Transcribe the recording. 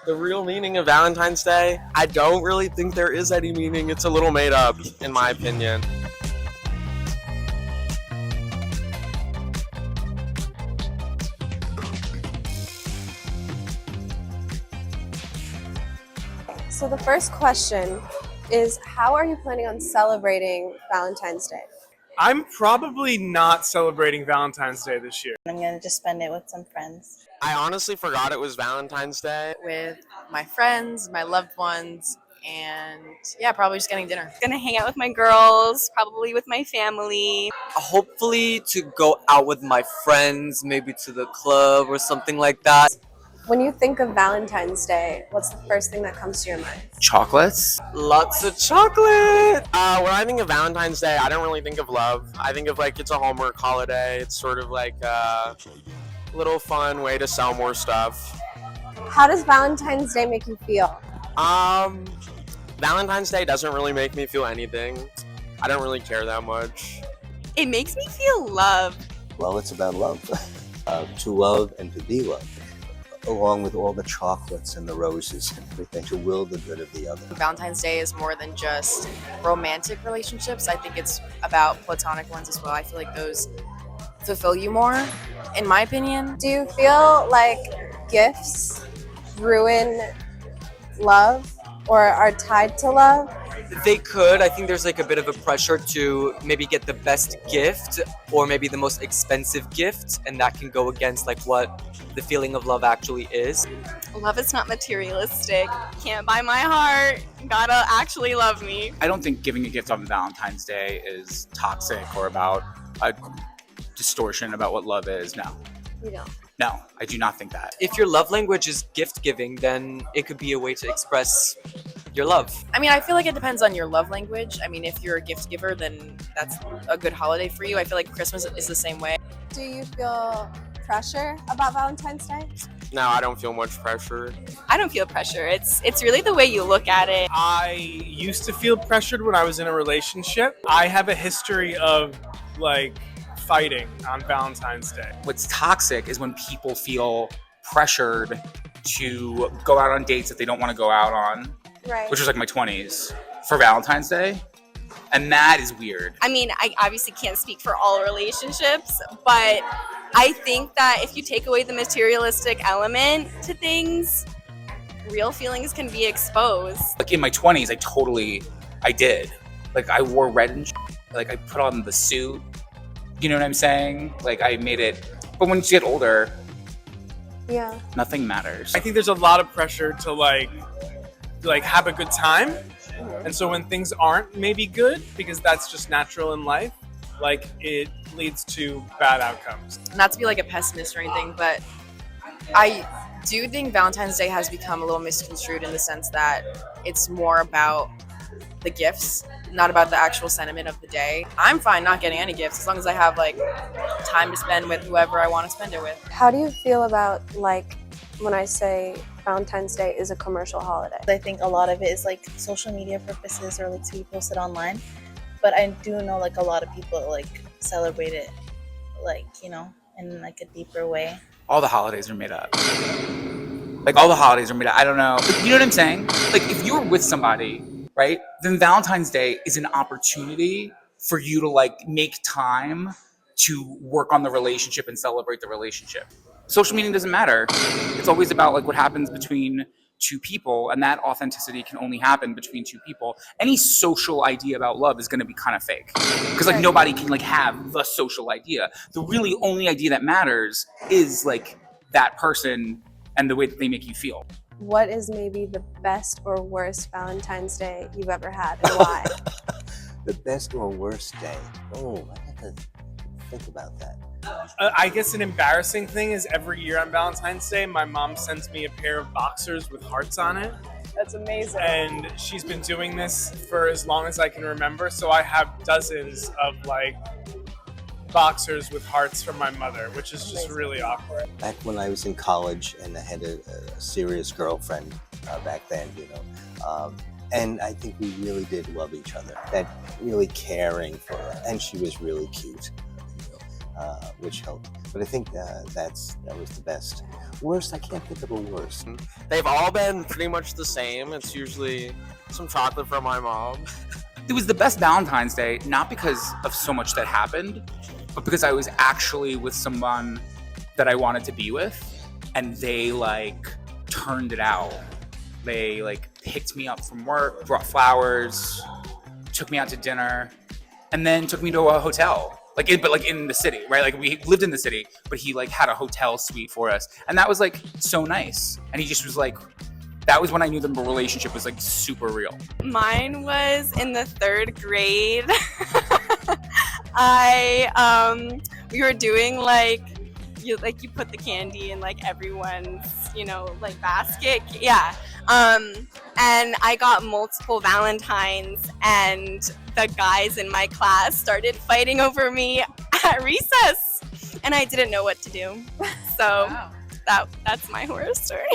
The real meaning of Valentine's Day? I don't really think there is any meaning. It's a little made up, in my opinion. So the first question is, how are you planning on celebrating Valentine's Day? I'm probably not celebrating Valentine's Day this year. I'm going to just spend it with some friends. I honestly forgot it was Valentine's Day. With my friends, my loved ones, and yeah, probably just getting dinner. Gonna hang out with my girls, probably with my family. Hopefully to go out with my friends, maybe to the club or something like that. When you think of Valentine's Day, what's the first thing that comes to your mind? Chocolates. Lots of chocolate! When I think of Valentine's Day, I don't really think of love. I think of it's a Hallmark holiday. It's sort of like a little fun way to sell more stuff. How does Valentine's Day make you feel? Valentine's Day doesn't really make me feel anything. I don't really care that much. It makes me feel loved. Well, it's about love. To love and to be loved. Along with all the chocolates and the roses and everything, to will the good of the other. Valentine's Day is more than just romantic relationships. I think it's about platonic ones as well. I feel like those fulfill you more, in my opinion. Do you feel like gifts ruin love or are tied to love? They could. I think there's a bit of a pressure to maybe get the best gift or maybe the most expensive gift, and that can go against what the feeling of love actually is. Love is not materialistic. Can't buy my heart. Gotta actually love me. I don't think giving a gift on Valentine's Day is toxic or about a distortion about what love is. No. You don't. No, I do not think that. If your love language is gift giving, then it could be a way to express your love. I mean, I feel like it depends on your love language. I mean, if you're a gift giver, then that's a good holiday for you. I feel like Christmas is the same way. Do you feel pressure about Valentine's Day? No, I don't feel much pressure. I don't feel pressure. It's really the way you look at it. I used to feel pressured when I was in a relationship. I have a history of fighting on Valentine's Day. What's toxic is when people feel pressured to go out on dates that they don't want to go out on, Right. which was my 20s, for Valentine's Day. And that is weird. I mean, I obviously can't speak for all relationships, but I think that if you take away the materialistic element to things, real feelings can be exposed. In my 20s, I did. I wore red and I put on the suit. You know what I'm saying? I made it. But when you get older, Yeah. nothing matters. I think there's a lot of pressure to have a good time. And so when things aren't maybe good, because that's just natural in life, it leads to bad outcomes. Not to be a pessimist or anything, but I do think Valentine's Day has become a little misconstrued in the sense that it's more about the gifts, not about the actual sentiment of the day. I'm fine not getting any gifts as long as I have time to spend with whoever I want to spend it with. How do you feel about when I say Valentine's Day is a commercial holiday? I think a lot of it is social media purposes or to be posted online. But I do know a lot of people celebrate it in a deeper way. All the holidays are made up. All the holidays are made up. I don't know. You know what I'm saying? If you're with somebody, right, then Valentine's Day is an opportunity for you to make time to work on the relationship and celebrate the relationship. Social media doesn't matter. It's always about what happens between two people, and that authenticity can only happen between two people. Any social idea about love is going to be kind of fake because nobody can have the social idea. The really only idea that matters is that person and the way that they make you feel. What is maybe the best or worst Valentine's Day you've ever had, and why? The best or worst day? Oh, I have to think about that. I guess an embarrassing thing is every year on Valentine's Day, my mom sends me a pair of boxers with hearts on it. That's amazing. And she's been doing this for as long as I can remember. So I have dozens of boxers with hearts from my mother, which is just really awkward. Back when I was in college and I had a serious girlfriend back then, and I think we really did love each other. That really caring for her, and she was really cute. which helped. But I think that was the best. Worst, I can't think of a worst. They've all been pretty much the same. It's usually some chocolate from my mom. It was the best Valentine's Day, not because of so much that happened, but because I was actually with someone that I wanted to be with, and they like turned it out. They like picked me up from work, brought flowers, took me out to dinner, and then took me to a hotel. But in the city, right? Like we lived in the city, but he like had a hotel suite for us, and that was like so nice. And he just was like, that was when I knew the relationship was like super real. Mine was in the 3rd grade. We were doing like you put the candy in like everyone's, like basket. Yeah. And I got multiple Valentines, and the guys in my class started fighting over me at recess, and I didn't know what to do. So that's my horror story.